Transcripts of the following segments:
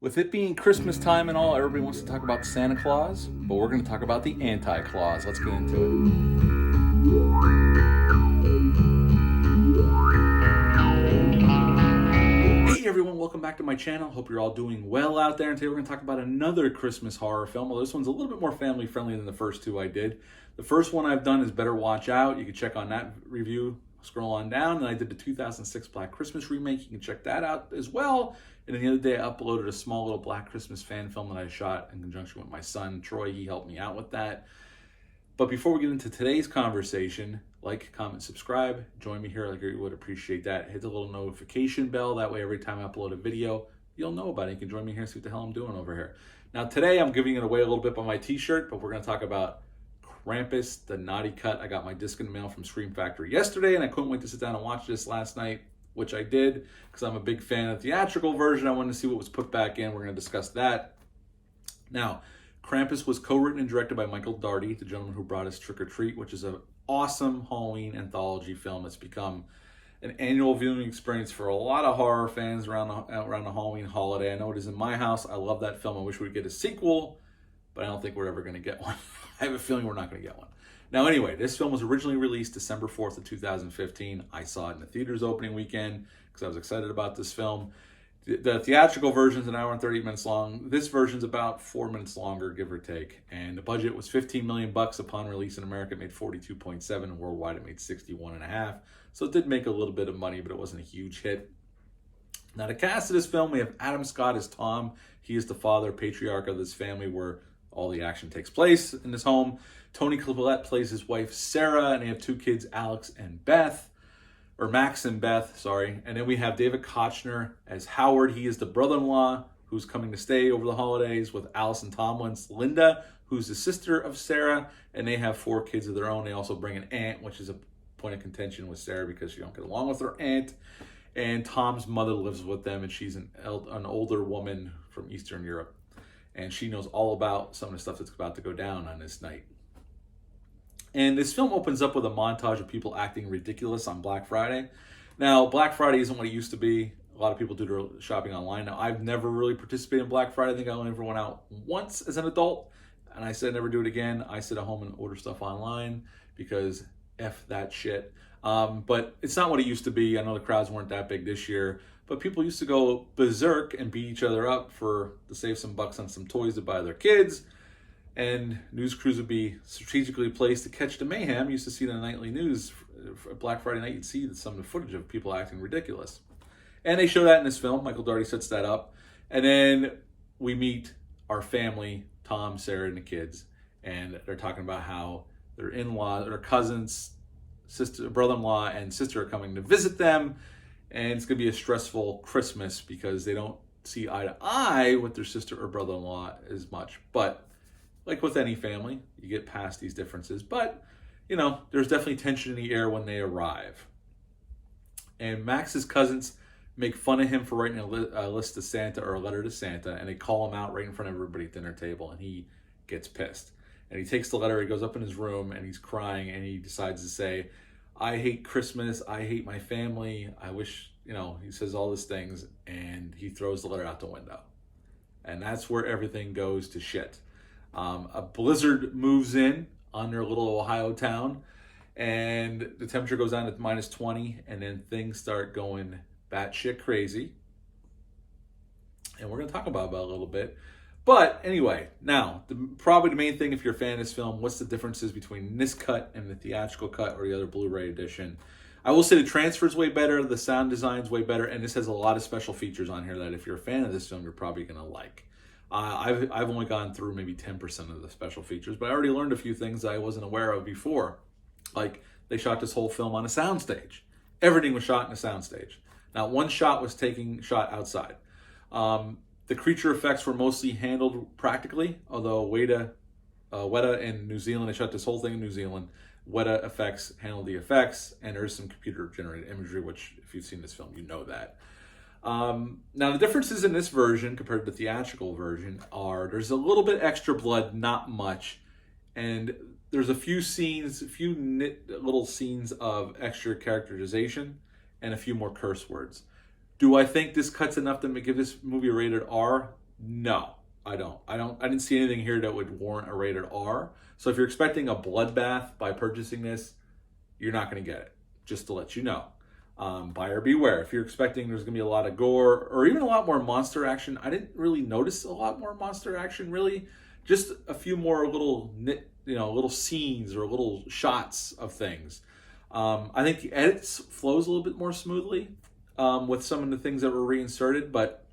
With it being Christmas time and all, everybody wants to talk about Santa Claus, but we're going to talk about the anti-Claus. Let's get into it. Hey everyone, welcome back to my channel. Hope you're all doing well out there. And today we're going to talk about another Christmas horror film. Well, this one's a little bit more family friendly than the first two I did. The first one I've done is Better Watch Out. You can check on that review. Scroll on down, and I did the 2006 Black Christmas remake. You can check that out as well. And then the other day I uploaded a small little Black Christmas fan film that I shot in conjunction with my son, Troy. He helped me out with that. But before we get into today's conversation, like, comment, subscribe. Join me here. I would appreciate that. Hit the little notification bell. That way every time I upload a video, you'll know about it. You can join me here and see what the hell I'm doing over here. Now today I'm giving it away a little bit by my t-shirt, but we're going to talk about Krampus The Naughty Cut. I got my disc in the mail from Scream Factory yesterday, and I couldn't wait to sit down and watch this last night, which I did because I'm a big fan of the theatrical version. I wanted to see what was put back in. We're going to discuss that. Now, Krampus was co-written and directed by Michael Daugherty, the gentleman who brought us Trick or Treat, which is an awesome Halloween anthology film. It's become an annual viewing experience for a lot of horror fans around the Halloween holiday. I know it is in my house. I love that film. I wish we'd get a sequel, but I don't think we're ever going to get one. I have a feeling we're not going to get one. Now, anyway, this film was originally released December 4th of 2015. I saw it in the theaters opening weekend because I was excited about this film. The theatrical version is an hour and 30 minutes long. This version's about 4 minutes longer, give or take. And the budget was $15 million upon release in America. It made 42.7, and worldwide it made 61.5. So it did make a little bit of money, but it wasn't a huge hit. Now, the cast of this film, we have Adam Scott as Tom. He is the father, patriarch of this family where all the action takes place in this home. Tony Collette plays his wife, Sarah, and they have two kids, Alex and Beth, or Max and Beth, sorry. And then we have David Kochner as Howard. He is the brother-in-law who's coming to stay over the holidays with Allison Tomlin's Linda, who's the sister of Sarah, and they have 4 kids of their own. They also bring an aunt, which is a point of contention with Sarah because she don't get along with her aunt. And Tom's mother lives with them, and she's an older woman from Eastern Europe. And she knows all about some of the stuff that's about to go down on this night. And this film opens up with a montage of people acting ridiculous on Black Friday. Now, Black Friday isn't what it used to be. A lot of people do their shopping online. Now, I've never really participated in Black Friday. I think I only ever went out once as an adult. And I said never do it again. I sit at home and order stuff online because F that shit. But it's not what it used to be. I know the crowds weren't that big this year. But people used to go berserk and beat each other up to save some bucks on some toys to buy their kids. And news crews would be strategically placed to catch the mayhem. You used to see it in the nightly news. Black Friday night, you'd see some of the footage of people acting ridiculous. And they show that in this film. Michael Daugherty sets that up. And then we meet our family, Tom, Sarah, and the kids. And they're talking about how their in-law, their cousins, brother-in-law, and sister are coming to visit them. And it's going to be a stressful Christmas because they don't see eye to eye with their sister or brother-in-law as much. But like with any family, you get past these differences. But, you know, there's definitely tension in the air when they arrive. And Max's cousins make fun of him for writing a list to Santa or a letter to Santa. And they call him out right in front of everybody at dinner table. And he gets pissed. And he takes the letter, he goes up in his room, and he's crying. And he decides to say, I hate Christmas, I hate my family, I wish, he says all these things, and he throws the letter out the window. And that's where everything goes to shit. A blizzard moves in on their little Ohio town, and the temperature goes down to -20, and then things start going batshit crazy. And we're going to talk about it a little bit. But anyway, now, probably the main thing if you're a fan of this film, what's the differences between this cut and the theatrical cut or the other Blu-ray edition? I will say the transfer's way better, the sound design's way better, and this has a lot of special features on here that if you're a fan of this film, you're probably going to like. I've only gone through maybe 10% of the special features, but I already learned a few things that I wasn't aware of before. Like, they shot this whole film on a soundstage. Everything was shot in a soundstage. Not one shot was shot outside. The creature effects were mostly handled practically, although Weta in New Zealand, they shot this whole thing in New Zealand. Weta Effects handled the effects, and there's some computer-generated imagery, which, if you've seen this film, you know that. Now, the differences in this version compared to the theatrical version are there's a little bit extra blood, not much, and there's a few little scenes of extra characterization and a few more curse words. Do I think this cut's enough to give this movie a rated R? No, I don't. I didn't see anything here that would warrant a rated R. So if you're expecting a bloodbath by purchasing this, you're not going to get it. Just to let you know. Buyer beware. If you're expecting there's going to be a lot of gore or even a lot more monster action, I didn't really notice a lot more monster action, really. Just a few more little scenes or little shots of things. I think the edits flows a little bit more smoothly with some of the things that were reinserted, but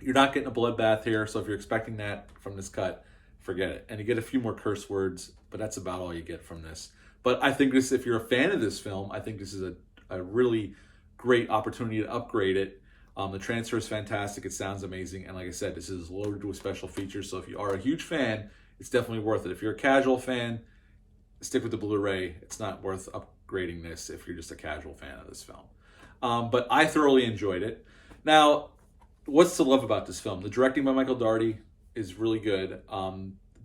you're not getting a bloodbath here. So if you're expecting that from this cut, forget it. And you get a few more curse words, but that's about all you get from this. But I think this, if you're a fan of this film, I think this is a really great opportunity to upgrade it. The transfer is fantastic. It sounds amazing. And like I said, this is loaded with special features. So if you are a huge fan, it's definitely worth it. If you're a casual fan, stick with the Blu-ray. It's not worth upgrading this if you're just a casual fan of this film. But I thoroughly enjoyed it. Now, what's to love about this film? The directing by Michael Daugherty is really good.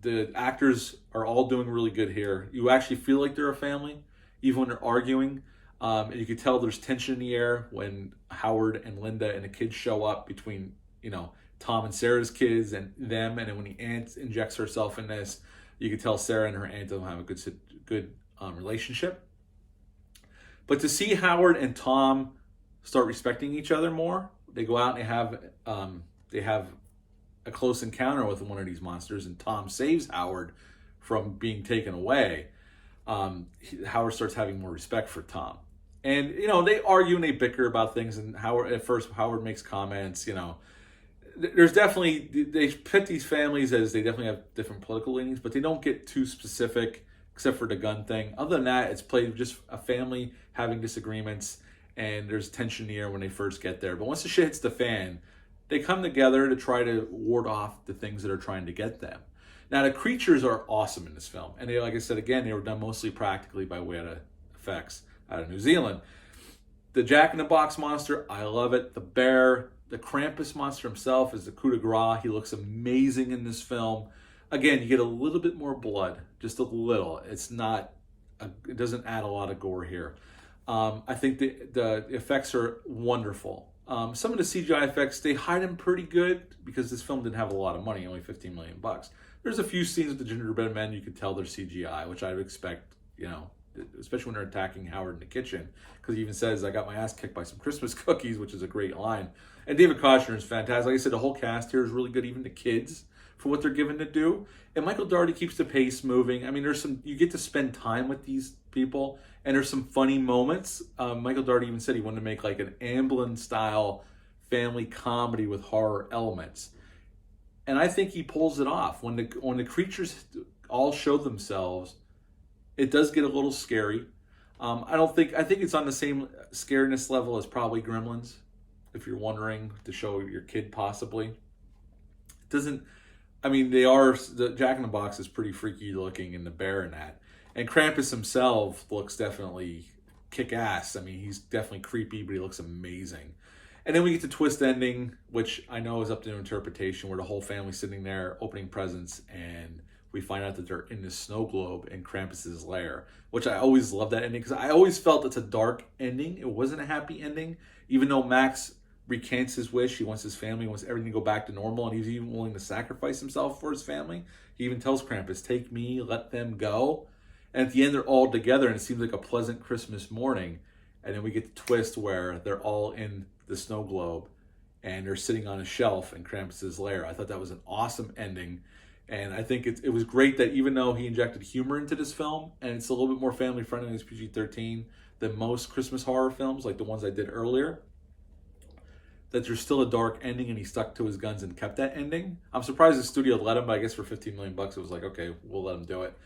The actors are all doing really good here. You actually feel like they're a family, even when they're arguing. And you can tell there's tension in the air when Howard and Linda and the kids show up between, Tom and Sarah's kids and them. And then when the aunt injects herself in this, you can tell Sarah and her aunt don't have a good relationship. But to see Howard and Tom start respecting each other more, they go out and they have a close encounter with one of these monsters, and Tom saves Howard from being taken away. Howard starts having more respect for Tom. And, they argue and they bicker about things, and Howard makes comments, There's definitely, they pit these families as they definitely have different political leanings, but they don't get too specific, except for the gun thing. Other than that, it's played just a family having disagreements, and there's tension in the air when they first get there. But once the shit hits the fan, they come together to try to ward off the things that are trying to get them. Now, the creatures are awesome in this film. And they, like I said, again, they were done mostly practically by way of effects out of New Zealand. The Jack-in-the-Box monster, I love it. The bear, the Krampus monster himself is the coup de grace. He looks amazing in this film. Again, you get a little bit more blood, just a little. It doesn't add a lot of gore here. I think the effects are wonderful. Some of the CGI effects, they hide them pretty good because this film didn't have a lot of money, only $15 million. There's a few scenes with the gingerbread men you could tell they're CGI, which I would expect, especially when they're attacking Howard in the kitchen, because he even says, "I got my ass kicked by some Christmas cookies," which is a great line. And David Koechner is fantastic. Like I said, the whole cast here is really good, even the kids, for what they're given to do. And Michael Daugherty keeps the pace moving. I mean, you get to spend time with these people, and there's some funny moments. Michael Daugherty even said he wanted to make like an Amblin-style family comedy with horror elements. And I think he pulls it off. When the creatures all show themselves, it does get a little scary. I think it's on the same scariness level as probably Gremlins, if you're wondering, to show your kid possibly. It doesn't, the Jack-in-the-Box is pretty freaky looking, and the bear in that. And Krampus himself looks definitely kick-ass. He's definitely creepy, but he looks amazing. And then we get the twist ending, which I know is up to interpretation, where the whole family's sitting there opening presents, and we find out that they're in this snow globe in Krampus's lair, which I always love that ending, because I always felt it's a dark ending. It wasn't a happy ending, even though Max recants his wish. He wants his family, he wants everything to go back to normal, and he's even willing to sacrifice himself for his family. He even tells Krampus, "Take me, let them go." And at the end, they're all together, and it seems like a pleasant Christmas morning. And then we get the twist where they're all in the snow globe, and they're sitting on a shelf in Krampus's lair. I thought that was an awesome ending. And I think it was great that even though he injected humor into this film, and it's a little bit more family-friendly than PG-13 than most Christmas horror films, like the ones I did earlier, that there's still a dark ending, and he stuck to his guns and kept that ending. I'm surprised the studio let him, but I guess for $15 million, it was like, okay, we'll let him do it.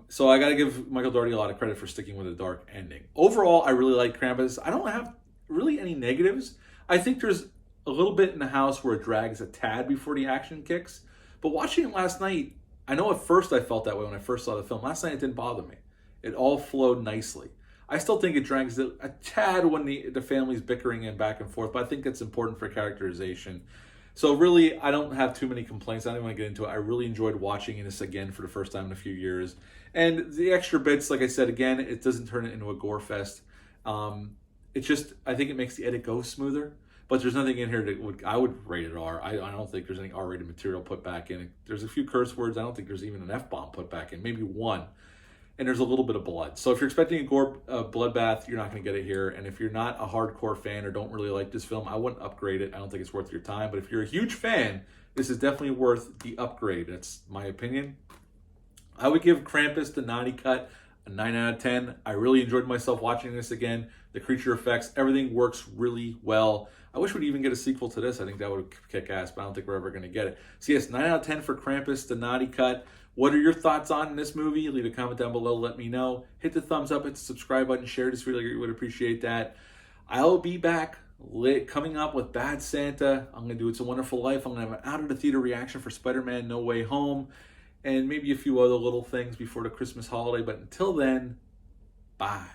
So I got to give Michael Daugherty a lot of credit for sticking with a dark ending. Overall, I really like Krampus. I don't have really any negatives. I think there's a little bit in the house where it drags a tad before the action kicks. But watching it last night, I know at first I felt that way when I first saw the film. Last night it didn't bother me. It all flowed nicely. I still think it drags a tad when the family's bickering and back and forth, but I think that's important for characterization. So really, I don't have too many complaints. I don't want to get into it. I really enjoyed watching this again for the first time in a few years. And the extra bits, like I said, again, it doesn't turn it into a gore fest. It's just, I think it makes the edit go smoother. but there's nothing in here that I would rate it R. I don't think there's any R-rated material put back in. There's a few curse words. I don't think there's even an F-bomb put back in, maybe one. And there's a little bit of blood. So if you're expecting a gore bloodbath, you're not going to get it here. And if you're not a hardcore fan or don't really like this film, I wouldn't upgrade it. I don't think it's worth your time. But if you're a huge fan, this is definitely worth the upgrade. That's my opinion. I would give Krampus The Naughty Cut a 9 out of 10. I really enjoyed myself watching this again. The creature effects, everything works really well. I wish we'd even get a sequel to this. I think that would kick ass, but I don't think we're ever going to get it. So yes, 9 out of 10 for Krampus The Naughty Cut. What are your thoughts on this movie? Leave a comment down below. Let me know. Hit the thumbs up, hit the subscribe button, share this video. I would appreciate that. I'll be back coming up with Bad Santa. I'm going to do It's a Wonderful Life. I'm going to have an out-of-the-theater reaction for Spider-Man No Way Home. And maybe a few other little things before the Christmas holiday. But until then, bye.